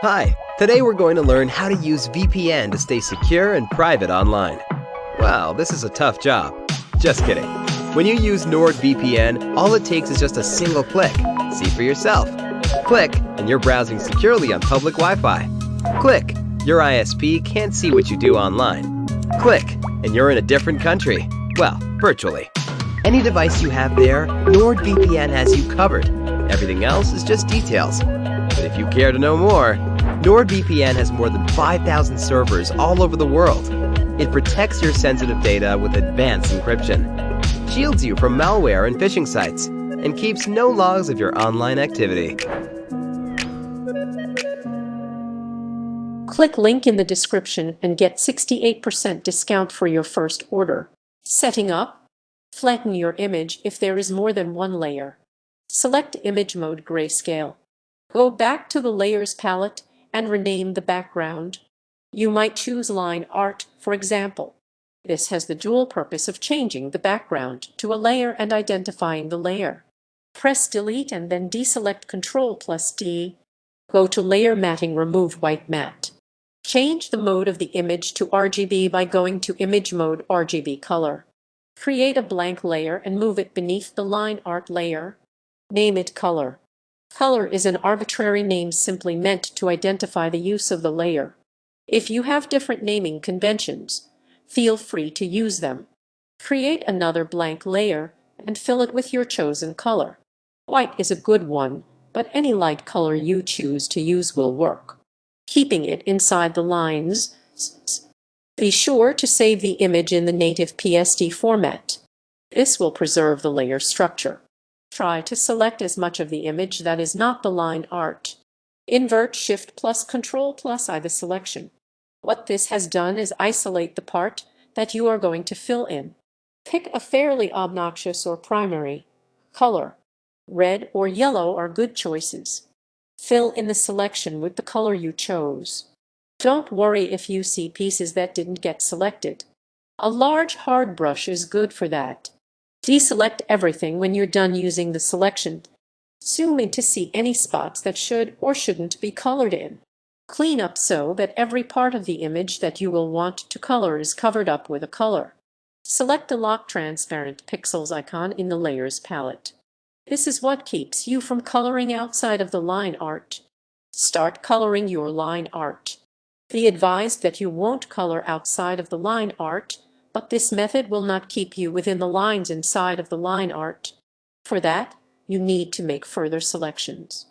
Hi, today we're going to learn how to use VPN to stay secure and private online. Wow, this is a tough job. Just kidding. When you use NordVPN, all it takes is just a single click. See for yourself. Click, and you're browsing securely on public Wi-Fi. Click, your ISP can't see what you do online. Click, and you're in a different country. Well, virtually. Any device you have there, NordVPN has you covered. Everything else is just details. But if you care to know more, NordVPN has more than 5,000 servers all over the world. It protects your sensitive data with advanced encryption, shields you from malware and phishing sites, and keeps no logs of your online activity. Click link in the description and get 68% discount for your first order. Setting up. Flatten your image if there is more than one layer. Select Image Mode Grayscale. Go back to the Layers palette and rename the background. You might choose Line Art, for example. This has the dual purpose of changing the background to a layer and identifying the layer. Press Delete and then deselect Ctrl+D. Go to Layer Matting, remove White Matte. Change the mode of the image to RGB by going to Image Mode RGB Color. Create a blank layer and move it beneath the Line Art layer. Name it Color. Color is an arbitrary name simply meant to identify the use of the layer. If you have different naming conventions, feel free to use them. Create another blank layer and fill it with your chosen color. White is a good one, but any light color you choose to use will work. Keeping it inside the lines. Be sure to save the image in the native PSD format. This will preserve the layer structure. Try to select as much of the image that is not the line art. Invert Shift plus Control plus I the selection. What this has done is isolate the part that you are going to fill in. Pick a fairly obnoxious or primary color. Red or yellow are good choices. Fill in the selection with the color you chose. Don't worry if you see pieces that didn't get selected. A large hard brush is good for that. Deselect everything when you're done using the selection. Zoom in to see any spots that should or shouldn't be colored in. Clean up so that every part of the image that you will want to color is covered up with a color. Select the Lock Transparent Pixels icon in the Layers palette. This is what keeps you from coloring outside of the line art. Start coloring your line art. Be advised that you won't color outside of the line art, but this method will not keep you within the lines inside of the line art. For that, you need to make further selections.